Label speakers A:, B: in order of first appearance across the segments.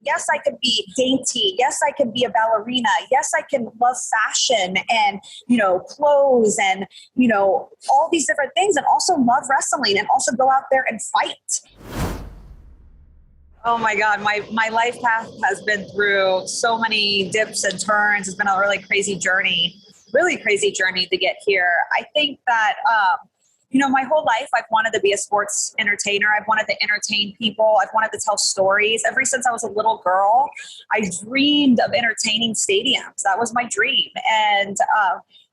A: Yes, I could be dainty. Yes, I can be a ballerina. Yes, I can love fashion and, clothes and, all these different things, and also love wrestling and also go out there and fight. Oh my God, my life path has been through so many dips and turns. It's been a really crazy journey to get here. I think that, my whole life I've wanted to be a sports entertainer. I've wanted to entertain people. I've wanted to tell stories. Ever since I was a little girl, I dreamed of entertaining stadiums. That was my dream. And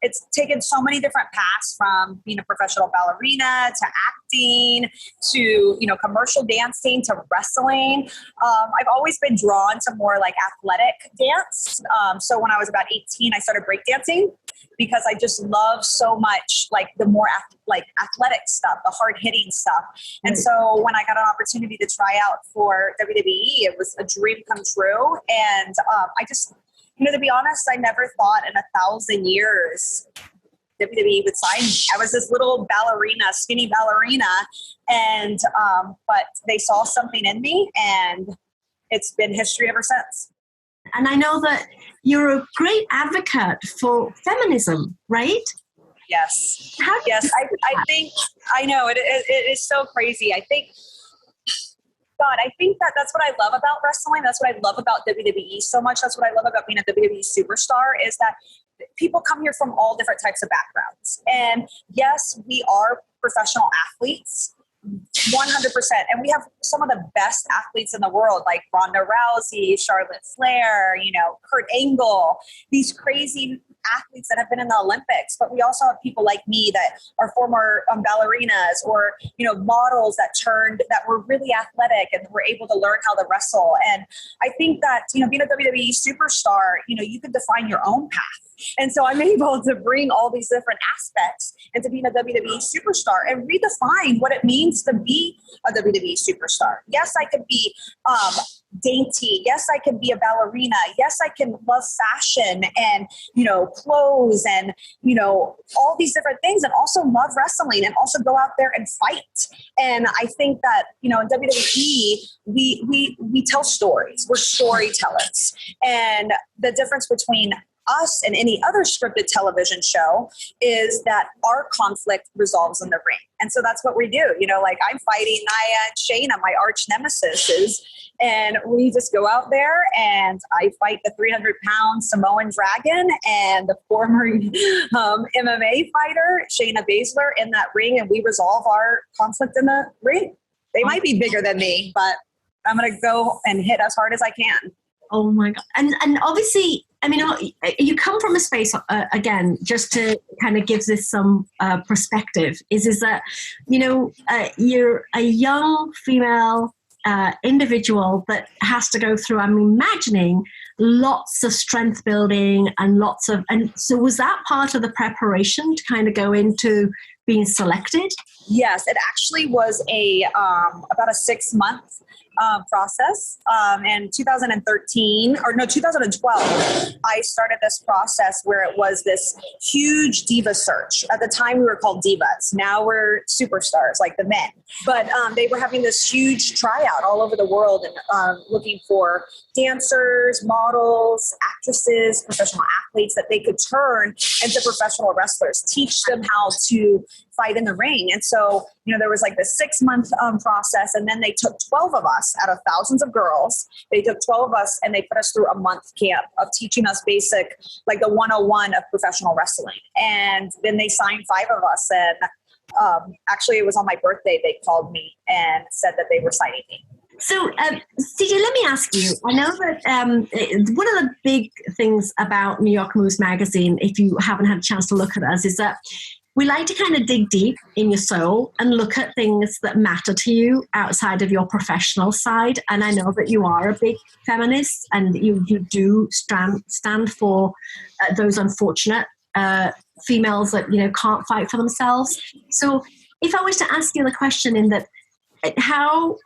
A: it's taken so many different paths, from being a professional ballerina to acting to, commercial dancing to wrestling. I've always been drawn to more like athletic dance. So when I was about 18, I started breakdancing because I just love so much like the more athletic stuff, the hard hitting stuff. And so when I got an opportunity to try out for WWE, it was a dream come true. And I just, to be honest, I never thought in 1,000 years WWE would sign me. I was this little ballerina, skinny ballerina, and but they saw something in me, and it's been history ever since.
B: And I know that you're a great advocate for feminism, right?
A: Yes. I think, I know, it is so crazy. I think that's what I love about wrestling. That's what I love about WWE so much. That's what I love about being a WWE superstar, is that people come here from all different types of backgrounds. And yes, we are professional athletes, 100%. And we have some of the best athletes in the world, like Ronda Rousey, Charlotte Flair, Kurt Angle, these crazy athletes that have been in the Olympics. But we also have people like me that are former ballerinas, or, models that were really athletic and were able to learn how to wrestle. And I think that, being a WWE superstar, you can define your own path. And so I'm able to bring all these different aspects into being a WWE superstar and redefine what it means to be a WWE superstar. Yes, I could be dainty. Yes, I can be a ballerina. Yes, I can love fashion and, clothes and, all these different things, and also love wrestling and also go out there and fight. And I think that, in WWE, we tell stories. We're storytellers. And the difference between us and any other scripted television show is that our conflict resolves in the ring. And so that's what we do. I'm fighting Nia and Shayna, my arch nemesis, and we just go out there and I fight the 300-pound Samoan Dragon and the former MMA fighter, Shayna Baszler, in that ring, and we resolve our conflict in the ring. They might be bigger than me, but I'm going to go and hit as hard as I can.
B: Oh my God. And obviously, you come from a space, again, just to kind of give this some perspective, is that, you're a young female individual that has to go through, I'm imagining, lots of strength building and and so was that part of the preparation to kind of go into being selected?
A: Yes, it actually was about a 6-month process. In 2012, I started this process where it was this huge diva search. At the time, we were called divas. Now we're superstars, like the men. But they were having this huge tryout all over the world and looking for dancers, models, actresses, professional athletes that they could turn into professional wrestlers, teach them how to fight in the ring. And so, there was like this 6-month process, and then they took 12 of us out of thousands of girls. They took 12 of us and they put us through a month camp of teaching us basic, like the 101 of professional wrestling. And then they signed 5 of us. And actually, it was on my birthday, they called me and said that they were signing me.
B: So, C.J, let me ask you, I know that one of the big things about New York Moves magazine, if you haven't had a chance to look at us, is that we like to kind of dig deep in your soul and look at things that matter to you outside of your professional side. And I know that you are a big feminist and you do stand for those unfortunate females that, can't fight for themselves. So if I was to ask you the question in that,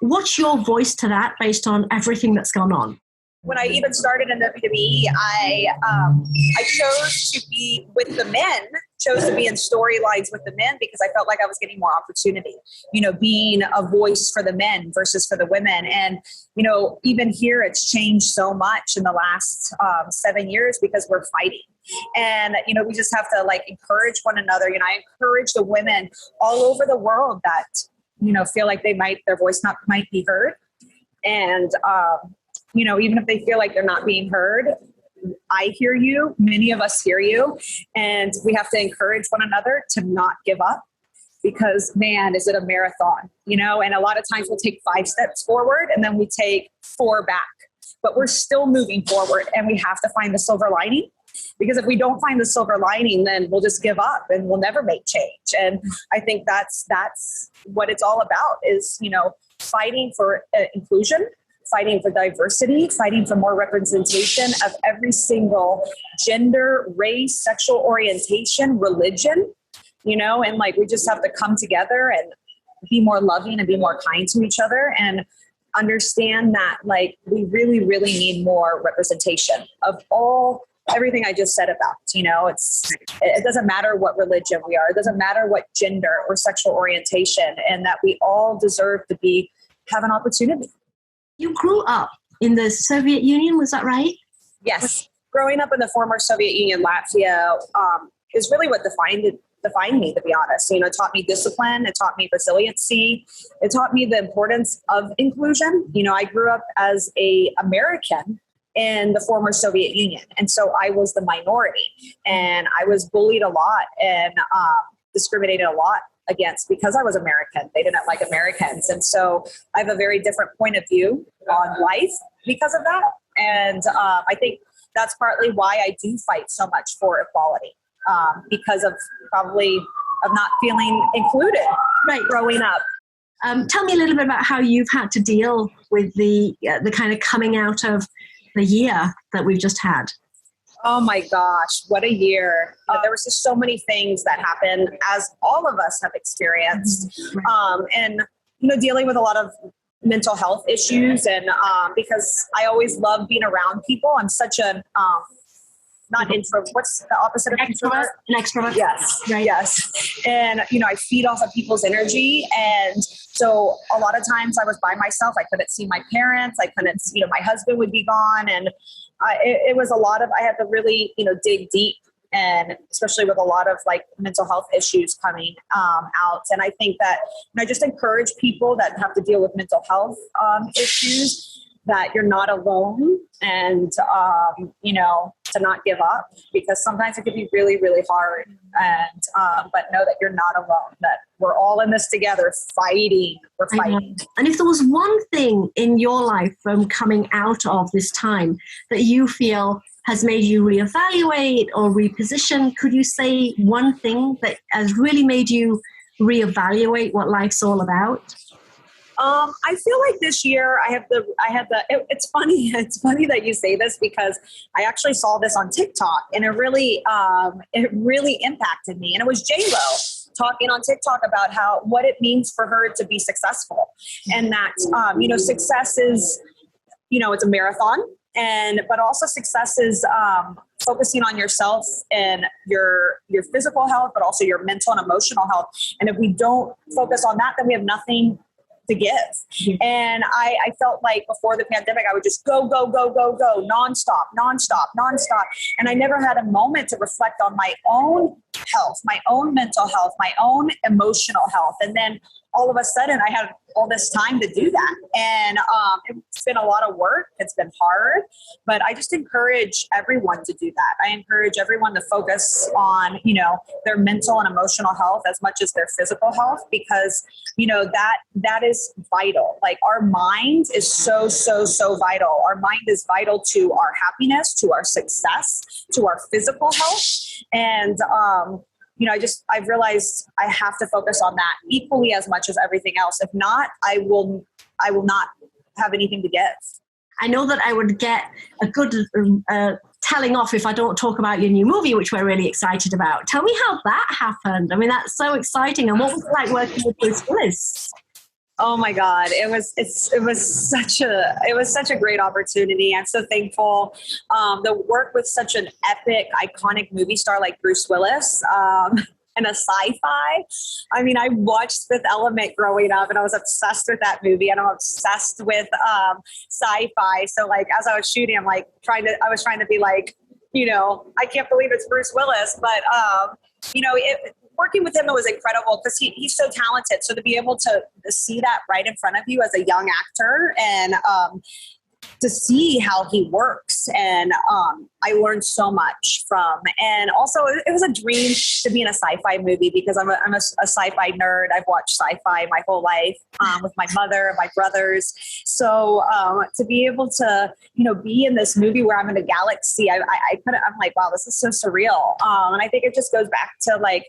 B: what's your voice to that based on everything that's gone on?
A: When I even started in WWE, I chose to be with the men, chose to be in storylines with the men because I felt like I was getting more opportunity, being a voice for the men versus for the women. And, even here, it's changed so much in the last 7 years because we're fighting. And, we just have to encourage one another. I encourage the women all over the world that, feel like their voice might be heard. And, even if they feel like they're not being heard, I hear you. Many of us hear you. And we have to encourage one another to not give up because, man, is it a marathon, and a lot of times we'll take 5 steps forward and then we take 4 back, but we're still moving forward and we have to find the silver lining. Because if we don't find the silver lining, then we'll just give up and we'll never make change. And I think that's what it's all about is, fighting for inclusion, fighting for diversity, fighting for more representation of every single gender, race, sexual orientation, religion, and we just have to come together and be more loving and be more kind to each other and understand that we really, really need more representation of everything I just said about, it doesn't matter what religion we are. It doesn't matter what gender or sexual orientation, and that we all deserve to have an opportunity.
B: You grew up in the Soviet Union, was that right?
A: Yes. Growing up in the former Soviet Union, Latvia, is really what defined me, to be honest. It taught me discipline. It taught me resiliency. It taught me the importance of inclusion. I grew up as an American in the former Soviet Union. And so I was the minority and I was bullied a lot and discriminated a lot against because I was American. They didn't like Americans. And so I have a very different point of view on life because of that. And I think that's partly why I do fight so much for equality, because of not feeling included growing up.
B: Tell me a little bit about how you've had to deal with the kind of coming out of the year that we've just had.
A: Oh my gosh, what a year. There was just so many things that happened, as all of us have experienced. And, dealing with a lot of mental health issues. And because I always love being around people. I'm such a, not introvert. What's the opposite of introvert?
B: An extrovert.
A: Yes. Right. Yes. And, I feed off of people's energy. And so a lot of times I was by myself. I couldn't see my parents. I couldn't, my husband would be gone. And it was a lot of, I had to really, dig deep, and especially with a lot of mental health issues coming out. And I think that I just encourage people that have to deal with mental health issues that you're not alone, and, to not give up, because sometimes it can be really, really hard. And, but know that you're not alone, that we're all in this together fighting. We're fighting.
B: And if there was one thing in your life from coming out of this time that you feel has made you reevaluate or reposition, could you say one thing that has really made you reevaluate what life's all about?
A: I feel like this year it's funny that you say this, because I actually saw this on TikTok and it really impacted me. And it was J-Lo talking on TikTok about what it means for her to be successful, and that, success is, it's a marathon, but also success is, focusing on yourself and your physical health, but also your mental and emotional health. And if we don't focus on that, then we have nothing to give. Mm-hmm. And I felt like before the pandemic, I would just go, nonstop. And I never had a moment to reflect on my own health, my own mental health, my own emotional health. And then all of a sudden I had all this time to do that. And it's been a lot of work. It's been hard, but I just encourage everyone to do that. I encourage everyone to focus on, their mental and emotional health as much as their physical health, because, that is vital. Our mind is so, so, so vital. Our mind is vital to our happiness, to our success, to our physical health. And, I've realized I have to focus on that equally as much as everything else. If not, I will not have anything to give.
B: I know that I would get a good telling off if I don't talk about your new movie, which we're really excited about. Tell me how that happened. I mean, that's so exciting. And what was it like working with Bruce Willis?
A: Oh my God. It was such a great opportunity. I'm so thankful. The work with such an epic, iconic movie star like Bruce Willis, and a sci-fi. I mean, I watched Fifth Element growing up and I was obsessed with that movie, and I'm obsessed with sci-fi. So like, as I was shooting, I was trying to be like, I can't believe it's Bruce Willis, but working with him, it was incredible because he's so talented. So to be able to see that right in front of you as a young actor, and to see how he works, and I learned so much from. And also, it was a dream to be in a sci-fi movie because I'm a sci-fi nerd. I've watched sci-fi my whole life with my mother and my brothers. So to be able to be in this movie where I'm in a galaxy, I'm like, wow, this is so surreal. And I think it just goes back to like,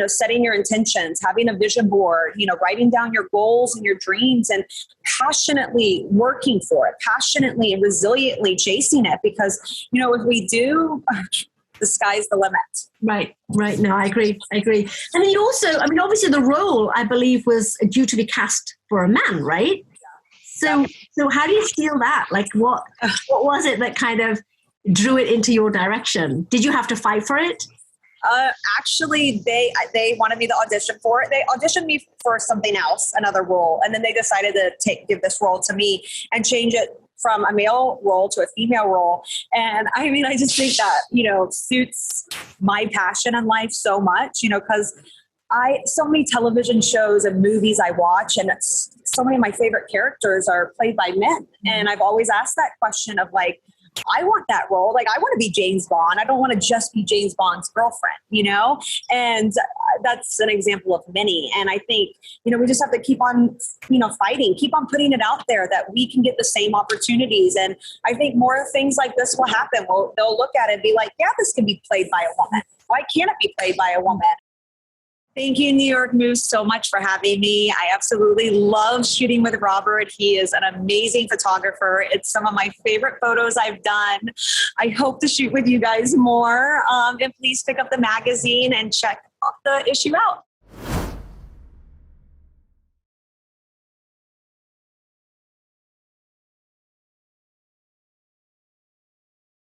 A: setting your intentions, having a vision board, writing down your goals and your dreams, and passionately working for it, passionately and resiliently chasing it. Because, if we do, the sky's the limit.
B: Right. No, I agree. And then you also, obviously the role, I believe, was due to be cast for a man, right? So how do you feel that? Like, what was it that kind of drew it into your direction? Did you have to fight for it?
A: Actually, they wanted me to audition for it. They auditioned me for something else, another role, and then they decided to give this role to me and change it from a male role to a female role. And I mean, I just think that, suits my passion in life so much, because so many television shows and movies I watch, and so many of my favorite characters are played by men. And I've always asked that question of like, I want that role. Like, I want to be James Bond. I don't want to just be James Bond's girlfriend, and that's an example of many. And I think, we just have to keep on, fighting, keep on putting it out there that we can get the same opportunities. And I think more things like this will happen. They'll look at it and be like, yeah, this can be played by a woman. Why can't it be played by a woman? Thank you, New York Moves, so much for having me. I absolutely love shooting with Robert. He is an amazing photographer. It's some of my favorite photos I've done. I hope to shoot with you guys more. And please pick up the magazine and check the issue out.